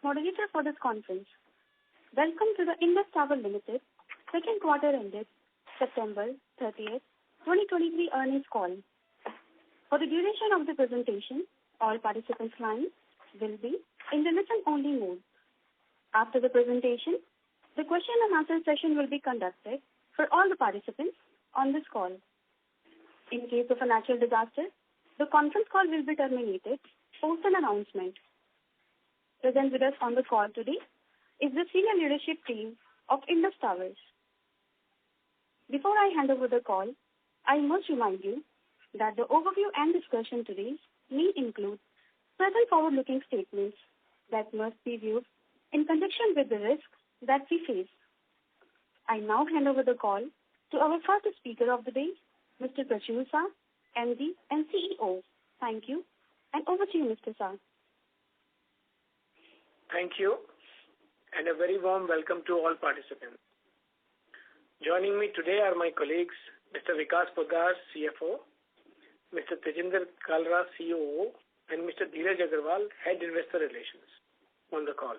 moderator for this conference. Welcome to the Indus Tower Limited second quarter ended September 30th, 2023 earnings call. For the duration of the presentation, all participants' lines will be in the listen-only mode. After the presentation, the question and answer session will be conducted for all the participants on this call. In case of a natural disaster, the conference call will be terminated post an announcement. Present with us on the call today is the senior leadership team of Indus Towers. Before I hand over the call, I must remind you that the overview and discussion today may include certain forward-looking statements that must be viewed in conjunction with the risks that we face. I now hand over the call to our first speaker of the day, Mr. Prachur Shah, MD and CEO. Thank you, and over to you, Mr. Shah. Thank you, and a very warm welcome to all participants. Joining me today are my colleagues, Mr. Vikas Poddar, CFO, Mr. Tejinder Kalra, COO, and Mr. Dheeraj Agarwal, Head Investor Relations, on the call.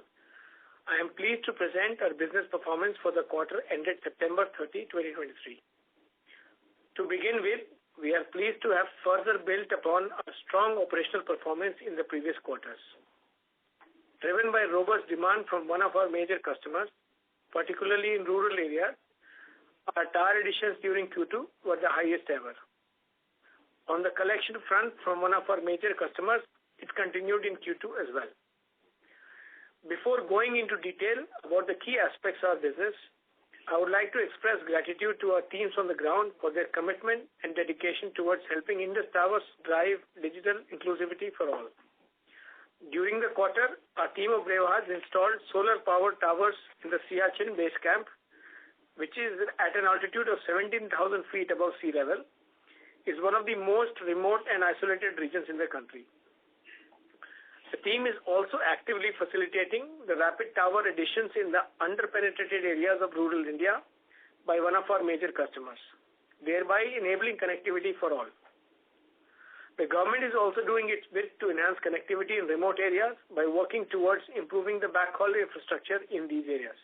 I am pleased to present our business performance for the quarter ended September 30, 2023. To begin with, we are pleased to have further built upon a strong operational performance in the previous quarters. Driven by robust demand from one of our major customers, particularly in rural areas, our tower additions during Q2 were the highest ever. On the collection front from one of our major customers, it continued in Q2 as well. Before going into detail about the key aspects of our business, I would like to express gratitude to our teams on the ground for their commitment and dedication towards helping Indus Towers drive digital inclusivity for all. During the quarter, our team of bravehearts installed solar-powered towers in the Siachen base camp, which is at an altitude of 17,000 feet above sea level, is one of the most remote and isolated regions in the country. The team is also actively facilitating the rapid tower additions in the under-penetrated areas of rural India by one of our major customers, thereby enabling connectivity for all. The government is also doing its bit to enhance connectivity in remote areas by working towards improving the backhaul infrastructure in these areas.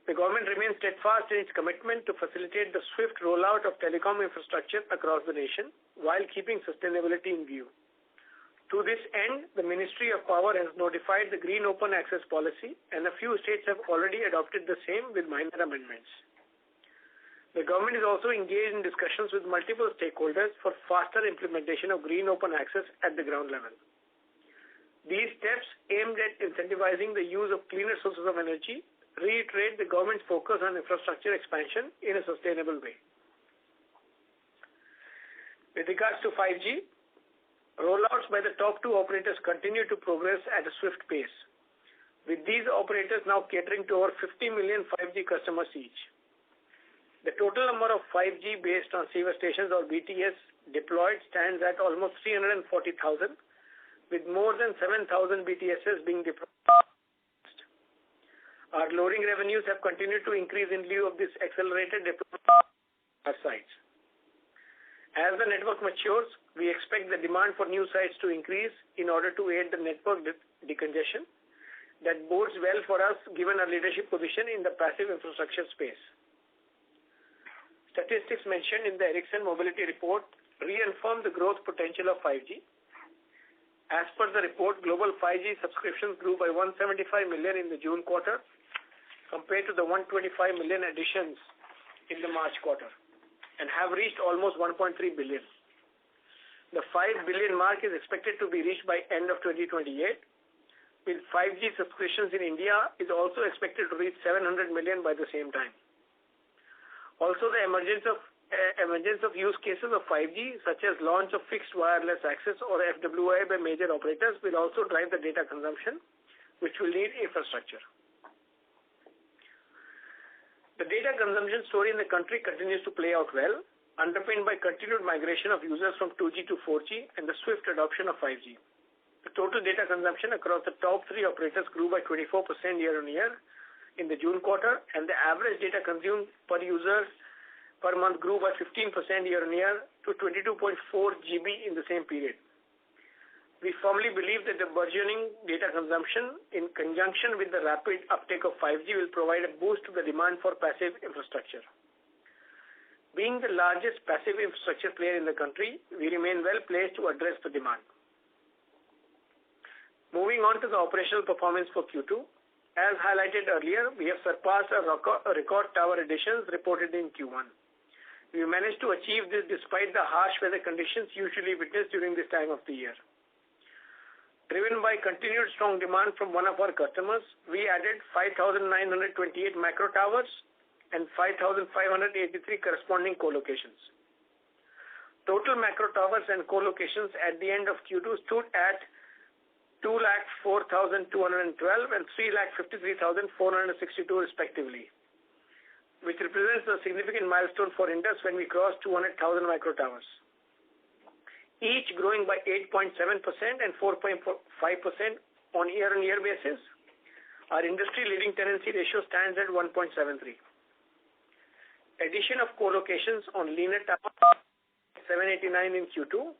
The government remains steadfast in its commitment to facilitate the swift rollout of telecom infrastructure across the nation while keeping sustainability in view. To this end, the Ministry of Power has notified the Green Open Access Policy, and a few states have already adopted the same with minor amendments. The government is also engaged in discussions with multiple stakeholders for faster implementation of Green Open Access at the ground level. These steps aimed at incentivizing the use of cleaner sources of energy reiterate the government's focus on infrastructure expansion in a sustainable way. With regards to 5G, rollouts by the top two operators continue to progress at a swift pace, with these operators now catering to over 50 million 5G customers each. The total number of 5G based on transceiver stations or BTS deployed stands at almost 340,000, with more than 7,000 BTSs being deployed. Our loading revenues have continued to increase in lieu of this accelerated deployment of our sites. As the network matures, we expect the demand for new sites to increase in order to aid the network decongestion. That bodes well for us given our leadership position in the passive infrastructure space. Statistics mentioned in the Ericsson Mobility Report reaffirm the growth potential of 5G. As per the report, global 5G subscriptions grew by 175 million in the June quarter compared to the 125 million additions in the March quarter, and have reached almost 1.3 billion. The 5 billion mark is expected to be reached by end of 2028, with 5G subscriptions in India is also expected to reach 700 million by the same time. Also, the emergence of use cases of 5G, such as launch of fixed wireless access or FWA by major operators, will also drive the data consumption, which will need infrastructure. The data consumption story in the country continues to play out well, underpinned by continued migration of users from 2G to 4G and the swift adoption of 5G. The total data consumption across the top three operators grew by 24% year-on-year in the June quarter, and the average data consumed per user per month grew by 15% year-on-year to 22.4 GB in the same period. We firmly believe that the burgeoning data consumption in conjunction with the rapid uptake of 5G will provide a boost to the demand for passive infrastructure. Being the largest passive infrastructure player in the country, we remain well placed to address the demand. Moving on to the operational performance for Q2. As highlighted earlier, we have surpassed a record tower additions reported in Q1. We managed to achieve this despite the harsh weather conditions usually witnessed during this time of the year. Driven by continued strong demand from one of our customers, we added 5,928 macro towers and 5,583 corresponding co-locations. Total macro towers and co-locations at the end of Q2 stood at 2,04,212 and 3,53,462 respectively, which represents a significant milestone for Indus when we crossed 200,000 macro towers, each growing by 8.7% and 4.5% on year-on-year basis. Our industry-leading tenancy ratio stands at 1.73. Addition of co-locations on linear towers 789 in Q2,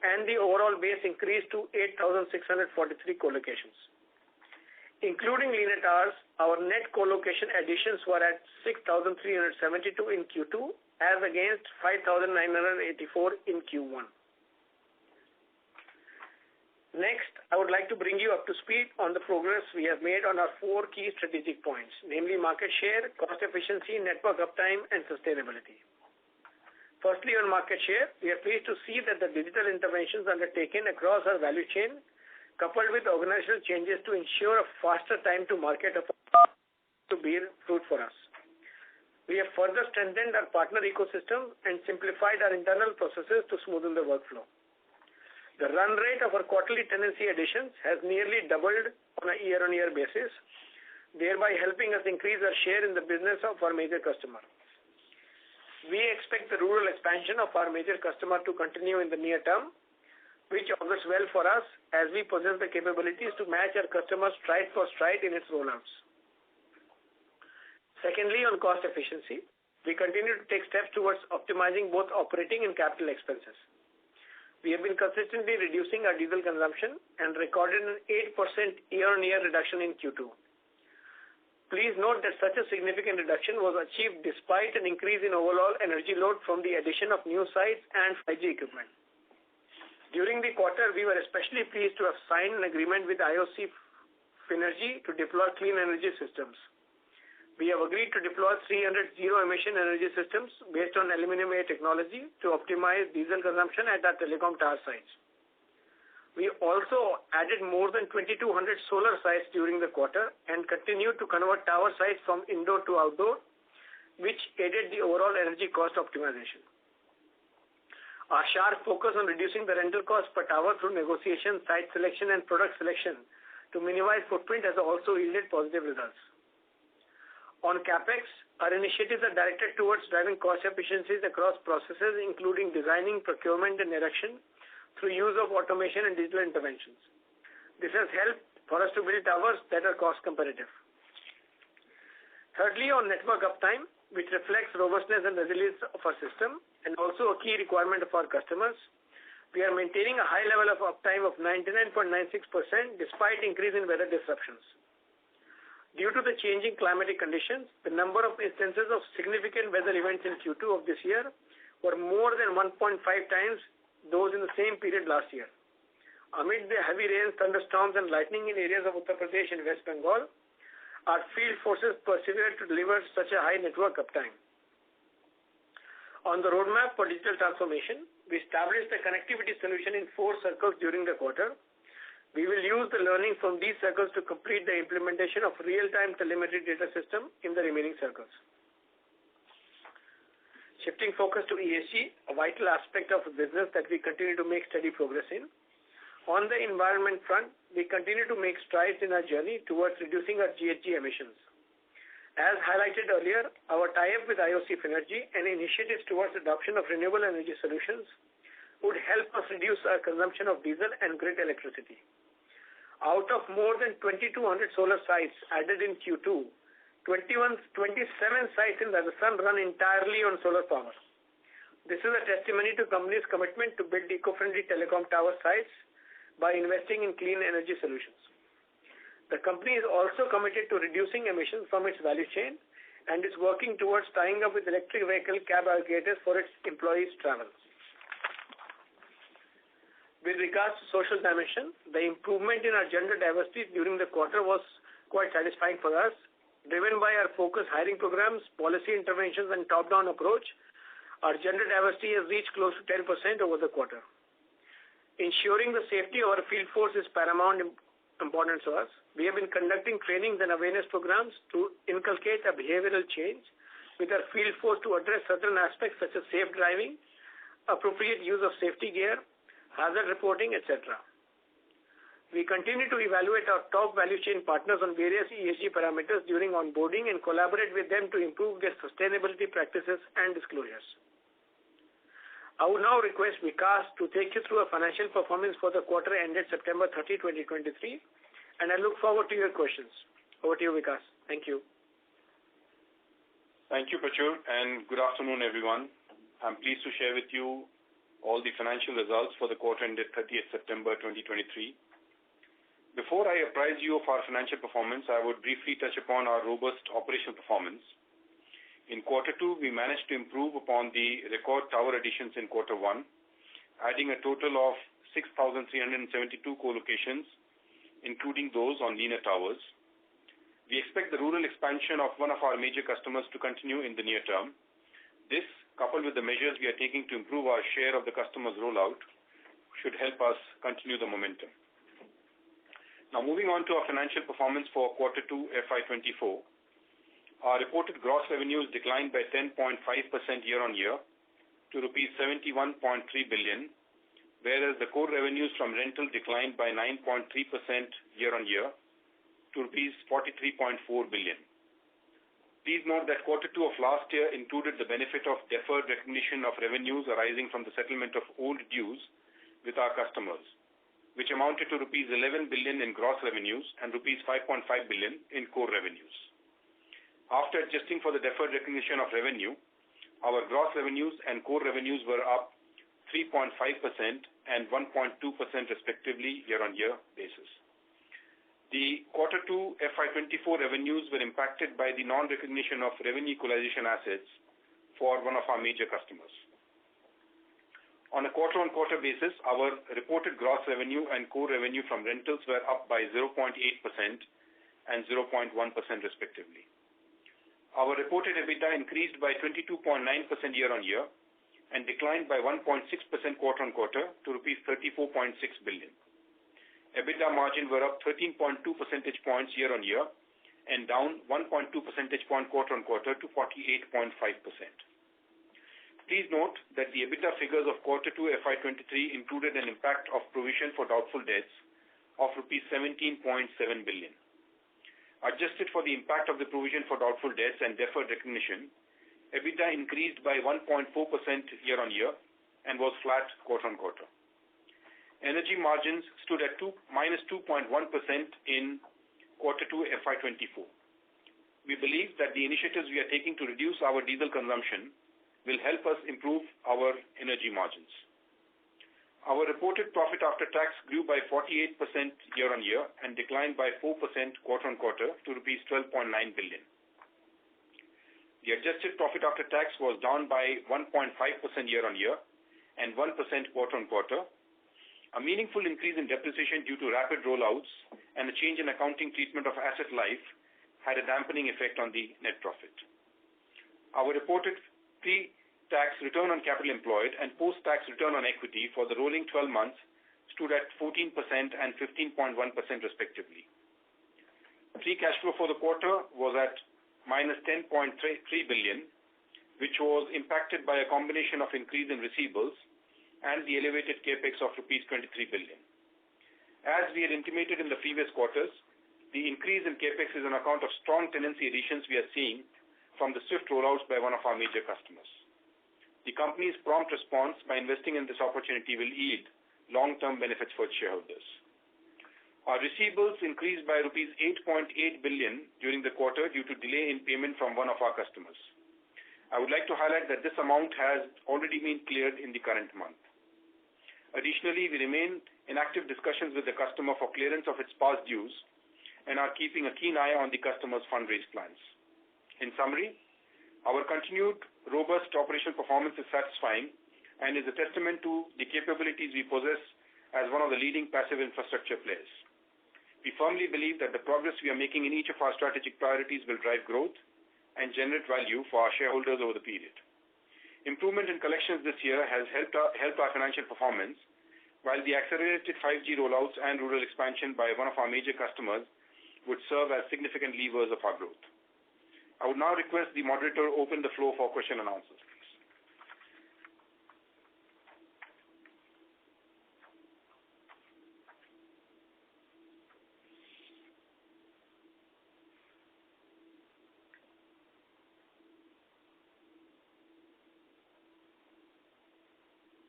and the overall base increased to 8,643 co-locations. Including linear towers, our net co-location additions were at 6,372 in Q2 as against 5,984 in Q1. Next, I would like to bring you up to speed on the progress we have made on our 4 key strategic points, namely market share, cost efficiency, network uptime, and sustainability. Firstly, on market share, we are pleased to see that the digital interventions undertaken across our value chain, coupled with organizational changes to ensure a faster time to market to bear fruit for us. We have further strengthened our partner ecosystem and simplified our internal processes to smoothen the workflow. The run rate of our quarterly tenancy additions has nearly doubled on a year-on-year basis, thereby helping us increase our share in the business of our major customer. We expect the rural expansion of our major customer to continue in the near term, which augurs well for us as we possess the capabilities to match our customers stride for stride in its rollouts. Secondly, on cost efficiency, we continue to take steps towards optimizing both operating and capital expenses. We have been consistently reducing our diesel consumption and recorded an 8% year-on-year reduction in Q2. Please note that such a significant reduction was achieved despite an increase in overall energy load from the addition of new sites and 5G equipment. During the quarter, we were especially pleased to have signed an agreement with IOC Finergy to deploy clean energy systems. We have agreed to deploy 300 zero-emission energy systems based on aluminum air technology to optimize diesel consumption at our telecom tower sites. We also added more than 2,200 solar sites during the quarter and continued to convert tower sites from indoor to outdoor, which aided the overall energy cost optimization. Our sharp focus on reducing the rental cost per tower through negotiation, site selection, and product selection to minimize footprint has also yielded positive results. On CapEx, our initiatives are directed towards driving cost efficiencies across processes, including designing, procurement, and erection through use of automation and digital interventions. This has helped for us to build towers that are cost competitive. Thirdly, on network uptime, which reflects robustness and resilience of our system and also a key requirement of our customers, we are maintaining a high level of uptime of 99.96% despite increase in weather disruptions. Due to the changing climatic conditions, the number of instances of significant weather events in Q2 of this year were more than 1.5 times those in the same period last year. Amid the heavy rains, thunderstorms, and lightning in areas of Uttar Pradesh and West Bengal, our field forces persevered to deliver such a high network uptime. On the roadmap for digital transformation, we established a connectivity solution in 4 circles during the quarter. We will use the learning from these circles to complete the implementation of real-time telemetry data system in the remaining circles. Shifting focus to ESG, a vital aspect of business that we continue to make steady progress in. On the environment front, we continue to make strides in our journey towards reducing our GHG emissions. As highlighted earlier, our tie-up with IOC Finergy and initiatives towards adoption of renewable energy solutions would help us reduce our consumption of diesel and grid electricity. Out of more than 2,200 solar sites added in Q2, 27 sites in Rajasthan run entirely on solar power. This is a testimony to company's commitment to build eco-friendly telecom tower sites by investing in clean energy solutions. The company is also committed to reducing emissions from its value chain and is working towards tying up with electric vehicle cab aggregators for its employees' travel. With regards to social dimension, the improvement in our gender diversity during the quarter was quite satisfying for us. Driven by our focused hiring programs, policy interventions, and top-down approach, our gender diversity has reached close to 10% over the quarter. Ensuring the safety of our field force is paramount importance to us. We have been conducting trainings and awareness programs to inculcate a behavioral change with our field force to address certain aspects such as safe driving, appropriate use of safety gear, hazard reporting, etc. We continue to evaluate our top value chain partners on various ESG parameters during onboarding and collaborate with them to improve their sustainability practices and disclosures. I would now request Vikas to take you through a financial performance for the quarter ended September 30, 2023, and I look forward to your questions. Over to you, Vikas. Thank you. Thank you, Prachur, and good afternoon, everyone. I'm pleased to share with you all the financial results for the quarter ended 30th September 2023. Before I apprise you of our financial performance, I would briefly touch upon our robust operational performance. In quarter 2, we managed to improve upon the record tower additions in quarter 1, adding a total of 6,372 co-locations, including those on linear towers. We expect the rural expansion of one of our major customers to continue in the near term. This, coupled with the measures we are taking to improve our share of the customer's rollout, should help us continue the momentum. Now, moving on to our financial performance for quarter 2 FY24, our reported gross revenues declined by 10.5% year-on-year to rupees 71.3 billion, whereas the core revenues from rental declined by 9.3% year-on-year to rupees 43.4 billion. Please note that quarter 2 of last year included the benefit of deferred recognition of revenues arising from the settlement of old dues with our customers, which amounted to rupees 11 billion in gross revenues and rupees 5.5 billion in core revenues. After adjusting for the deferred recognition of revenue, our gross revenues and core revenues were up 3.5% and 1.2% respectively year-on-year basis. The quarter 2 FY24 revenues were impacted by the non-recognition of revenue equalization assets for one of our major customers. On a quarter-on-quarter basis, our reported gross revenue and core revenue from rentals were up by 0.8% and 0.1% respectively. Our reported EBITDA increased by 22.9% year-on-year and declined by 1.6% quarter-on-quarter to rupees 34.6 billion. EBITDA margin were up 13.2 percentage points year-on-year and down 1.2 percentage point quarter-on-quarter to 48.5%. Please note that the EBITDA figures of quarter 2 FY23 included an impact of provision for doubtful debts of rupees 17.7 billion. Adjusted for the impact of the provision for doubtful debts and deferred recognition, EBITDA increased by 1.4% year-on-year and was flat quarter-on-quarter. Energy margins stood at minus 2.1% in quarter 2 FY24. We believe that the initiatives we are taking to reduce our diesel consumption will help us improve our energy margins. Our reported profit after tax grew by 48% year-on-year and declined by 4% quarter-on-quarter to rupees 12.9 billion. The adjusted profit after tax was down by 1.5% year-on-year and 1% quarter-on-quarter. A meaningful increase in depreciation due to rapid rollouts and a change in accounting treatment of asset life had a dampening effect on the net profit. Our reported pre-tax return on capital employed and post-tax return on equity for the rolling 12 months stood at 14% and 15.1% respectively. Free cash flow for the quarter was at minus 10.3 billion, which was impacted by a combination of increase in receivables and the elevated capex of rupees 23 billion. As we had intimated in the previous quarters, the increase in capex is on account of strong tenancy additions we are seeing from the swift rollouts by one of our major customers. The company's prompt response by investing in this opportunity will yield long-term benefits for its shareholders. Our receivables increased by rupees 8.8 billion during the quarter due to delay in payment from one of our customers. I would like to highlight that this amount has already been cleared in the current month. Additionally, we remain in active discussions with the customer for clearance of its past dues and are keeping a keen eye on the customer's fundraise plans. In summary, our continued robust operational performance is satisfying and is a testament to the capabilities we possess as one of the leading passive infrastructure players. We firmly believe that the progress we are making in each of our strategic priorities will drive growth and generate value for our shareholders over the period. Improvement in collections this year has helped our financial performance, while the accelerated 5G rollouts and rural expansion by one of our major customers would serve as significant levers of our growth. I would now request the moderator to open the floor for question and answers, please.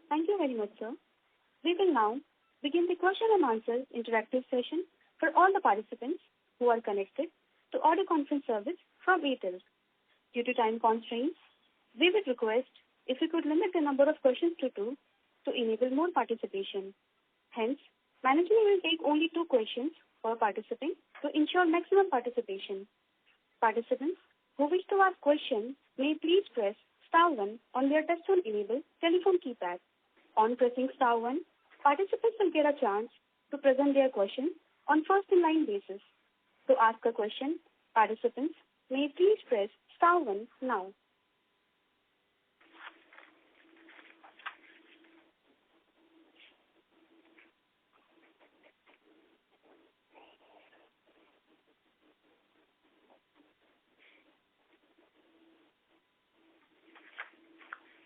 Thank you very much, sir. We will now begin the question and answer interactive session for all the participants who are connected to audio conference service from Airtel. Due to time constraints, we would request if you could limit the number of questions to 2 to enable more participation. Hence, management will take only 2 questions per participant to ensure maximum participation. Participants who wish to ask questions may please press *1 on their touchtone enabled telephone keypad. On pressing *1, participants will get a chance to present their question on first-in-line basis. To ask a question, participants may please press *1 now.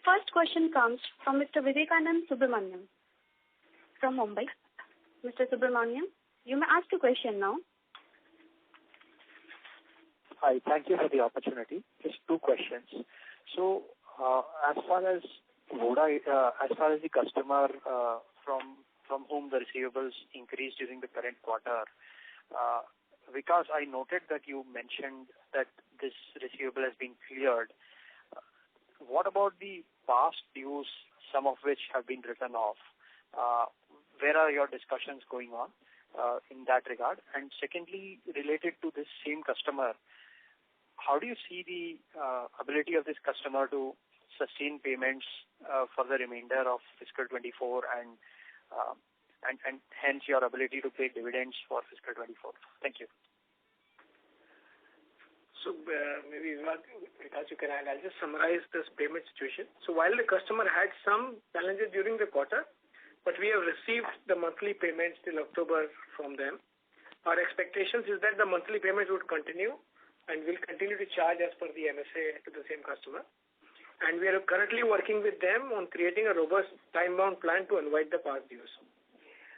First question comes from Mr. Vivekanand Subramaniam from Mumbai. Mr. Subramaniam, you may ask a question now. Hi, thank you for the opportunity. Just 2 questions. So, as far as the customer from whom the receivables increased during the current quarter, because I noted that you mentioned that this receivable has been cleared. What about the past dues, some of which have been written off? Where are your discussions going on in that regard? And secondly, related to this same customer, how do you see the ability of this customer to sustain payments for the remainder of fiscal 24 and hence your ability to pay dividends for fiscal 24? Thank you. So maybe Vikas, you can add. I'll just summarize this payment situation. So while the customer had some challenges during the quarter, but we have received the monthly payments till October from them. Our expectations is that the monthly payments would continue and will continue to charge as per the MSA to the same customer. And we are currently working with them on creating a robust time-bound plan to unwind the past dues.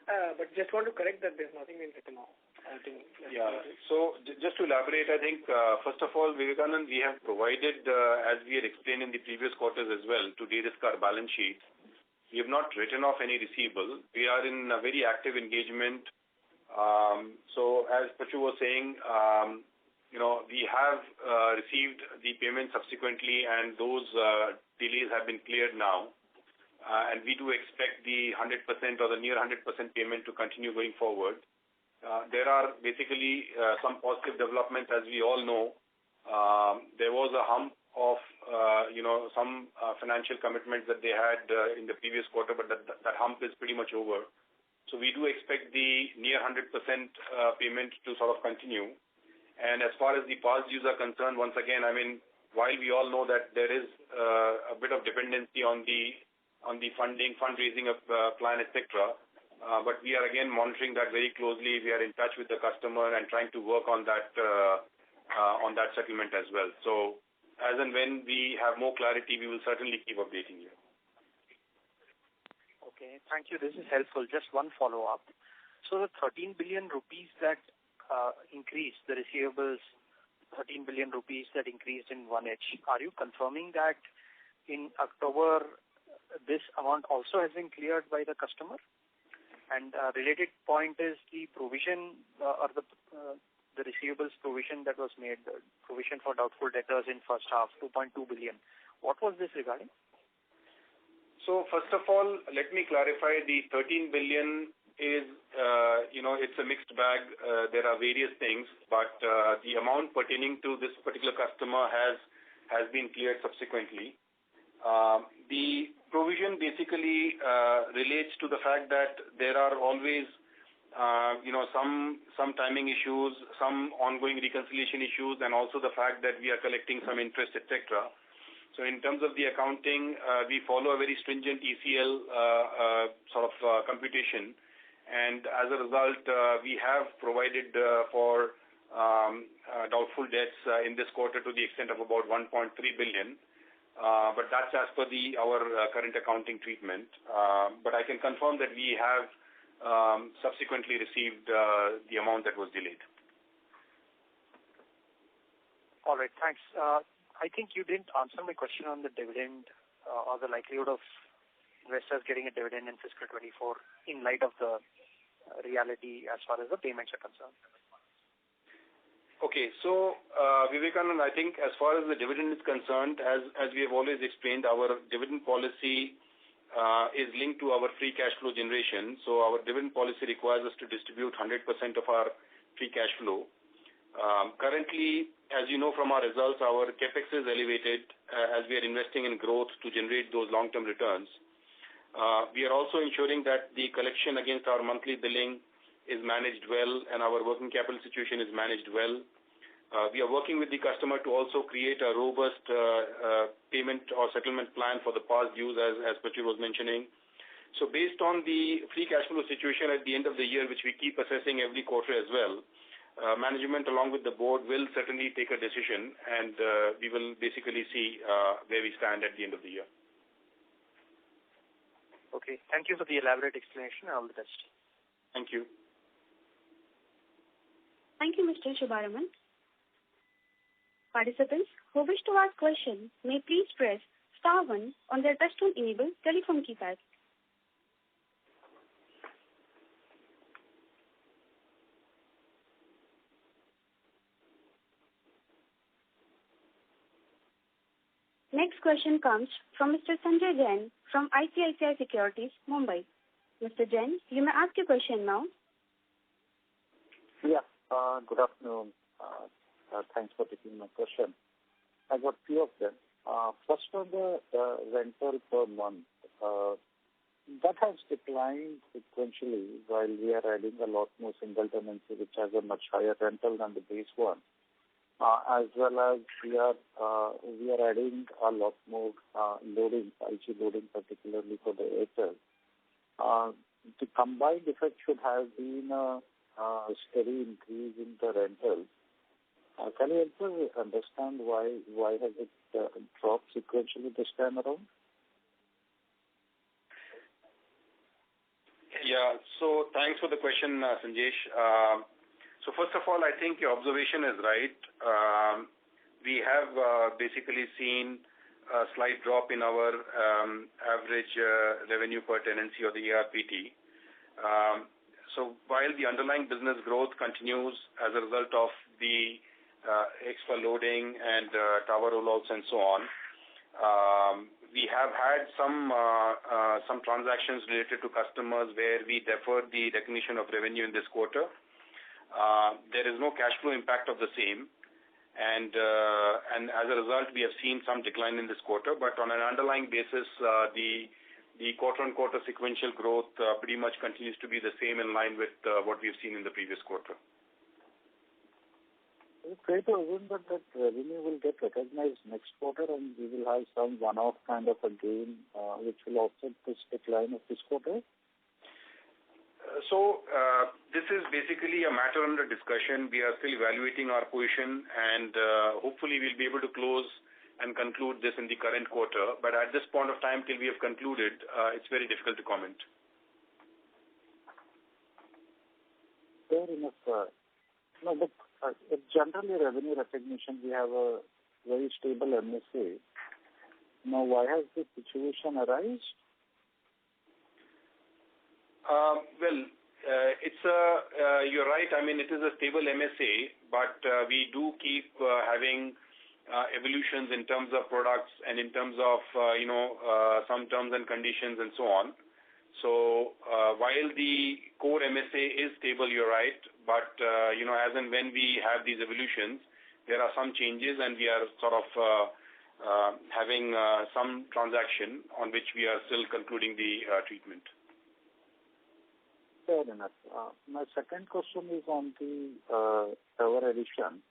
But just want to correct that there's nothing been written off. So just to elaborate, I think, first of all, Vivekanand, we have provided, as we had explained in the previous quarters as well, to de-risk our balance sheet. We have not written off any receivable. We are in a very active engagement. So as Pachu was saying, we have received the payment subsequently, and those delays have been cleared now. And we do expect the 100% or the near 100% payment to continue going forward. There are basically some positive developments, as we all know. There was a hump of, some financial commitments that they had in the previous quarter, but that hump is pretty much over. So we do expect the near 100% payment to sort of continue. And as far as the past dues are concerned, once again, I mean, while we all know that there is a bit of dependency on the fundraising of plan, etc., but we are again monitoring that very closely. We are in touch with the customer and trying to work on that settlement as well. So as and when we have more clarity, we will certainly keep updating you. Okay, thank you. This is helpful. Just one follow-up. So the 13 billion rupees that increased, the receivables, 13 billion rupees that increased in 1H, are you confirming that in October this amount also has been cleared by the customer? And related point is the provision or the receivables provision that was made, the provision for doubtful debtors in first half, 2.2 billion. What was this regarding? So first of all, let me clarify the 13 billion is, it's a mixed bag. There are various things, but the amount pertaining to this particular customer has been cleared subsequently. The provision basically relates to the fact that there are always, some timing issues, some ongoing reconciliation issues, and also the fact that we are collecting some interest, etc. So in terms of the accounting, we follow a very stringent ECL computation. And as a result, we have provided for doubtful debts in this quarter to the extent of about 1.3 billion. But that's as per our current accounting treatment. But I can confirm that we have subsequently received the amount that was delayed. All right, thanks. I think you didn't answer my question on the dividend or the likelihood of investors getting a dividend in fiscal 24 in light of the reality as far as the payments are concerned. Okay, so Vivekanand, I think as far as the dividend is concerned, as we have always explained, our dividend policy is linked to our free cash flow generation. So our dividend policy requires us to distribute 100% of our free cash flow. Currently, as you know from our results, our capex is elevated as we are investing in growth to generate those long-term returns. We are also ensuring that the collection against our monthly billing is managed well and our working capital situation is managed well. We are working with the customer to also create a robust payment or settlement plan for the past dues, as Prachur was mentioning. So based on the free cash flow situation at the end of the year, which we keep assessing every quarter as well, management along with the board will certainly take a decision, and we will basically see where we stand at the end of the year. Okay. Thank you for the elaborate explanation. All the best. Thank you. Thank you, Mr. Shubharaman. Participants who wish to ask questions may please press star 1 on their touchtone enabled telephone keypad. Next question comes from Mr. Sanjay Jain from ICICI Securities, Mumbai. Mr. Jain, you may ask your question now. Yeah, good afternoon. Thanks for taking my question. I got few of them. First on the rental per month, that has declined sequentially while we are adding a lot more single tenancy, which has a much higher rental than the base one. As well as we are adding a lot more loading, 5G loading, particularly for the Airtel. The combined effect should have been a steady increase in the rental. Can you help us understand why has it dropped sequentially this time around? Yeah, so thanks for the question, Sanjesh. So first of all, I think your observation is right. We have basically seen a slight drop in our average revenue per tenancy or the ARPT. So while the underlying business growth continues as a result of the extra loading and tower rollouts and so on, we have had some transactions related to customers where we deferred the recognition of revenue in this quarter. There is no cash flow impact of the same, and as a result, we have seen some decline in this quarter. But on an underlying basis, the quarter-on-quarter sequential growth pretty much continues to be the same in line with what we've seen in the previous quarter. Is it fair to assume that revenue will get recognized next quarter and we will have some one-off kind of a gain which will offset this decline of this quarter? So this is basically a matter under discussion. We are still evaluating our position, and hopefully we'll be able to close and conclude this in the current quarter. But at this point of time, till we have concluded, it's very difficult to comment. Fair enough, sir. No, but generally revenue recognition, we have a very stable MSA. Now, why has this situation arisen? Well, you're right. I mean, it is a stable MSA, but we do keep having evolutions in terms of products and in terms of, some terms and conditions and so on. So while the core MSA is stable, you're right, but, as and when we have these evolutions, there are some changes and we are sort of having some transaction on which we are still concluding the treatment. Fair enough. My second question is on the tower addition.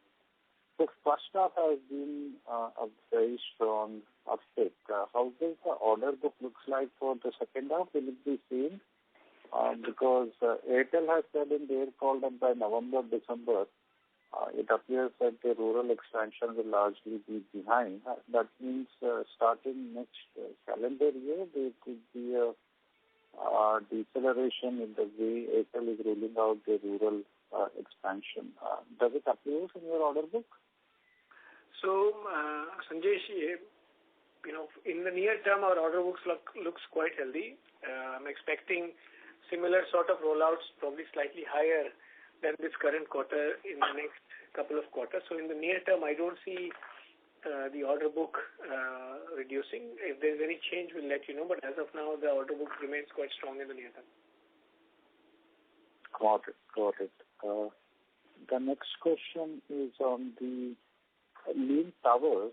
The first half has been a very strong uptake. How does the order book looks like for the second half? Will it be same? Because Airtel has said in their call that by November, December, it appears that the rural expansion will largely be behind. That means starting next calendar year, there could be a deceleration in the way Airtel is rolling out the rural expansion. Does it appear in your order book? So, Sanjesh, in the near term, our order books looks quite healthy. I'm expecting similar sort of rollouts, probably slightly higher than this current quarter in the next couple of quarters. So in the near term, I don't see the order book reducing. If there's any change, we'll let you know. But as of now, the order book remains quite strong in the near term. Got it. The next question is on the lean towers.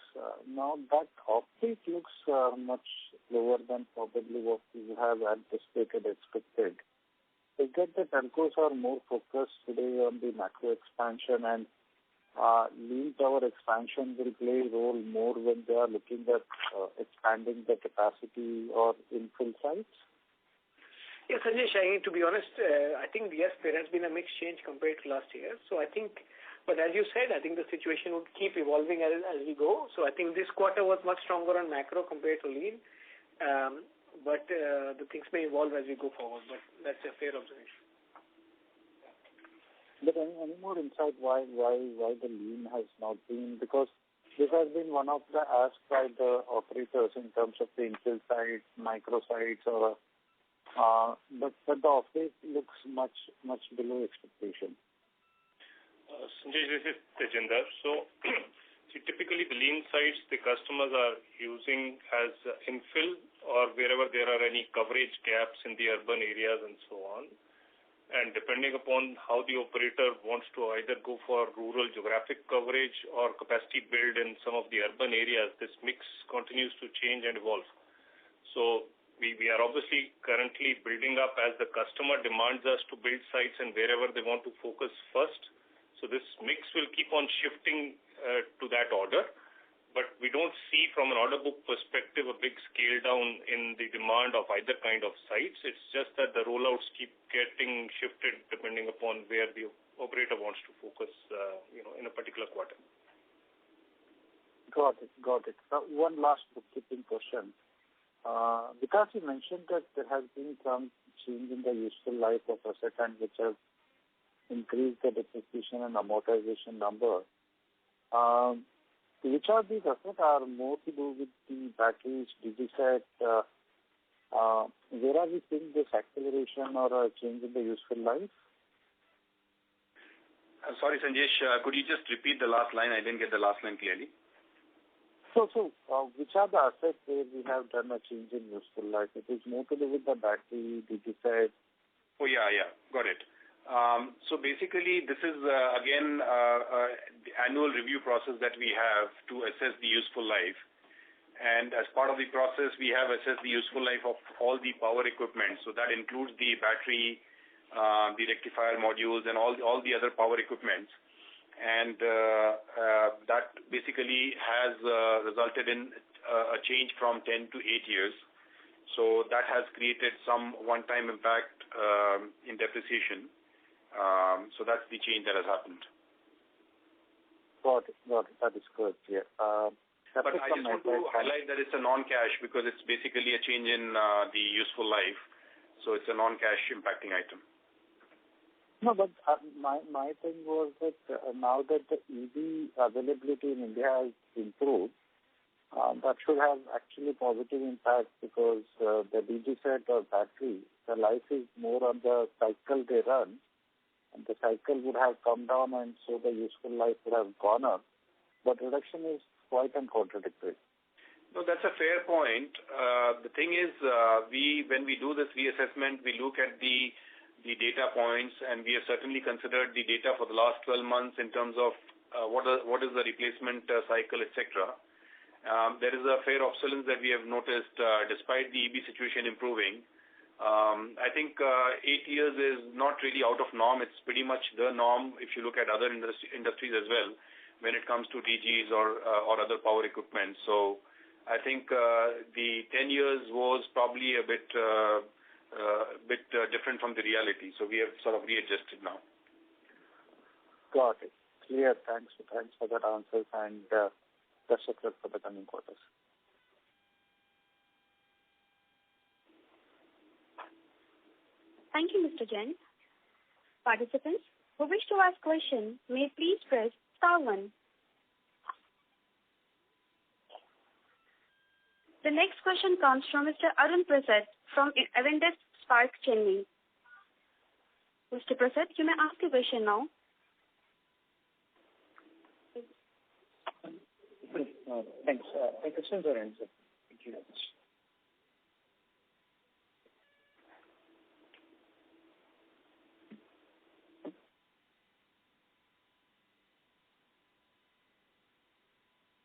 Now that optic looks much lower than probably what we have anticipated, expected. I get that telcos are more focused today on the macro expansion and lean tower expansion will play a role more when they are looking at expanding the capacity or infill sites? Yes, Sanjesh, to be honest, I think, yes, there has been a mixed change compared to last year. So I think, but as you said, I think the situation would keep evolving as we go. So I think this quarter was much stronger on macro compared to lean. But the things may evolve as we go forward, but that's a fair observation. But any more insight why the lean has not been? Because this has been one of the asks by the operators in terms of the infill sites, micro sites, or but the offtake looks much below expectation. Sanjay, this is Tejinder. So, typically the lean sites the customers are using as infill or wherever there are any coverage gaps in the urban areas and so on. And depending upon how the operator wants to either go for rural geographic coverage or capacity build in some of the urban areas, this mix continues to change and evolve. So we are obviously currently building up as the customer demands us to build sites and wherever they want to focus first. So this mix will keep on shifting to that order. But we don't see from an order book perspective a big scale down in the demand of either kind of sites. It's just that the rollouts keep getting shifted depending upon where the operator wants to focus, in a particular quarter. Got it. One last bookkeeping question. Because you mentioned that there has been some change in the useful life of asset and which has increased the depreciation and amortization number. Which of these assets are more to do with the batteries, DigiSet? Where are we seeing this acceleration or a change in the useful life? Sorry, Sanjesh, could you just repeat the last line? I didn't get the last line clearly. So, which are the assets where we have done a change in useful life? It is more to do with the battery, DigiSet. Oh, yeah, got it. So basically, this is, again, the annual review process that we have to assess the useful life. And as part of the process, we have assessed the useful life of all the power equipment. So that includes the battery, the rectifier modules, and all the other power equipment. And that basically has resulted in a change from 10 to 8 years. So that has created some one-time impact in depreciation. So that's the change that has happened. Got it. That is good. Yeah. But I just want to highlight that it's a non-cash because it's basically a change in the useful life. So it's a non-cash impacting item. No, but my thing was that now that the EV availability in India has improved, that should have actually positive impact because the DigiSet or battery, the life is more on the cycle they run, and the cycle would have come down, and so the useful life would have gone up. But reduction is quite contradictory. No, that's a fair point. The thing is, when we do this reassessment, we look at the data points, and we have certainly considered the data for the last 12 months in terms of what is the replacement cycle, etc. There is a fair obsolescence that we have noticed despite the EB situation improving. I think 8 years is not really out of norm. It's pretty much the norm if you look at other industries as well when it comes to DGs or other power equipment. So I think the 10 years was probably a bit different from the reality. So we have sort of readjusted now. Got it. Clear. Thanks for that answers, and best of luck for the coming quarters. Thank you, Mr. Jain. Participants who wish to ask questions may please press star 1. The next question comes from Mr. Arun Prasad from Indus Spark, Chennai. Mr. Prasad, you may ask your question now. Thanks. My questions are answered. Thank you very much.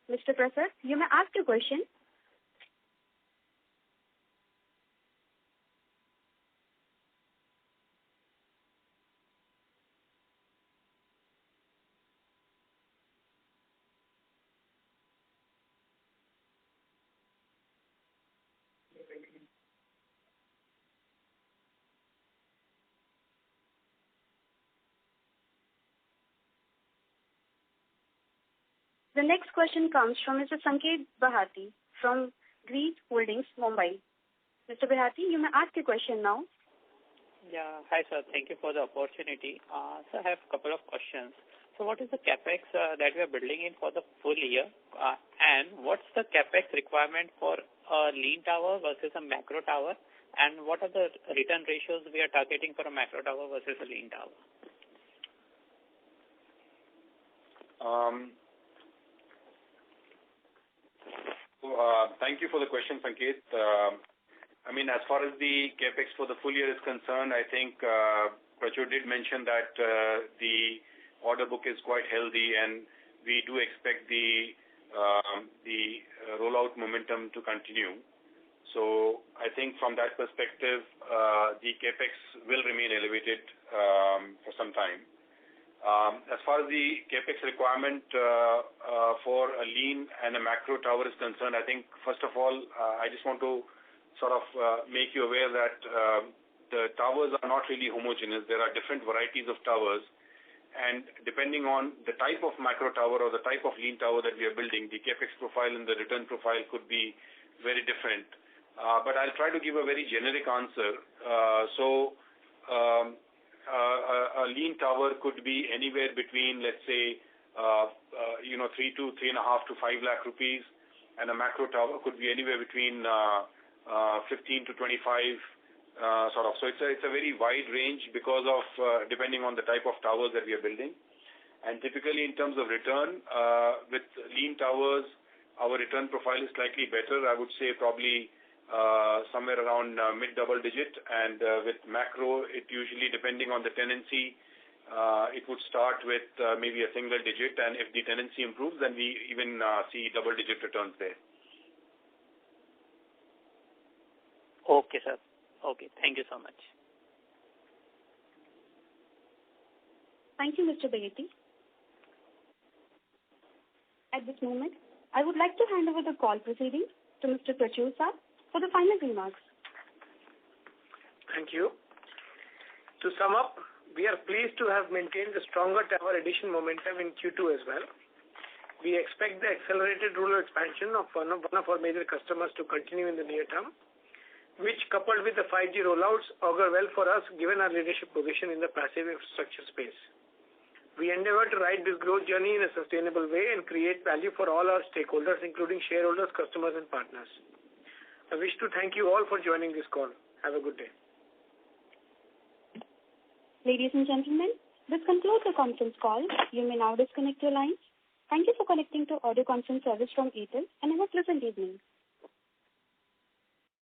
Mr. Prasad, you may ask your question. The next question comes from Mr. Sanket Bahati from Greece Holdings, Mumbai. Mr. Bahati, you may ask your question now. Yeah. Hi, sir. Thank you for the opportunity. So I have a couple of questions. So what is the capex that we are building in for the full year? And what's the capex requirement for a lean tower versus a macro tower? And what are the return ratios we are targeting for a macro tower versus a lean tower? Thank you for the question, Sanket. I mean, as far as the capex for the full year is concerned, I think Prachur did mention that the order book is quite healthy, and we do expect the rollout momentum to continue. So I think from that perspective, the capex will remain elevated for some time. As far as the capex requirement for a lean and a macro tower is concerned, I think first of all, I just want to sort of make you aware that the towers are not really homogeneous. There are different varieties of towers, and depending on the type of macro tower or the type of lean tower that we are building, the capex profile and the return profile could be very different. But I'll try to give a very generic answer. A lean tower could be anywhere between, let's say, 3 to 3.5 to 5 lakh rupees, and a macro tower could be anywhere between 15 to 25 sort of. So it's a very wide range because of depending on the type of towers that we are building. And typically in terms of return, with lean towers, our return profile is slightly better. I would say probably somewhere around mid-double digit, and with macro, it usually, depending on the tenancy, it would start with maybe a single digit, and if the tenancy improves, then we even see double-digit returns there. Okay, sir. Okay, thank you so much. Thank you, Mr. Bahati. At this moment, I would like to hand over the call proceedings to Mr. Prachur Sir for the final remarks. Thank you. To sum up, we are pleased to have maintained the stronger tower addition momentum in Q2 as well. We expect the accelerated rural expansion of one of our major customers to continue in the near term, which, coupled with the 5G rollouts, augur well for us given our leadership position in the passive infrastructure space. We endeavor to ride this growth journey in a sustainable way and create value for all our stakeholders, including shareholders, customers, and partners. I wish to thank you all for joining this call. Have a good day. Ladies and gentlemen, this concludes the conference call. You may now disconnect your lines. Thank you for connecting to audio conference service from Airtel and have a pleasant evening.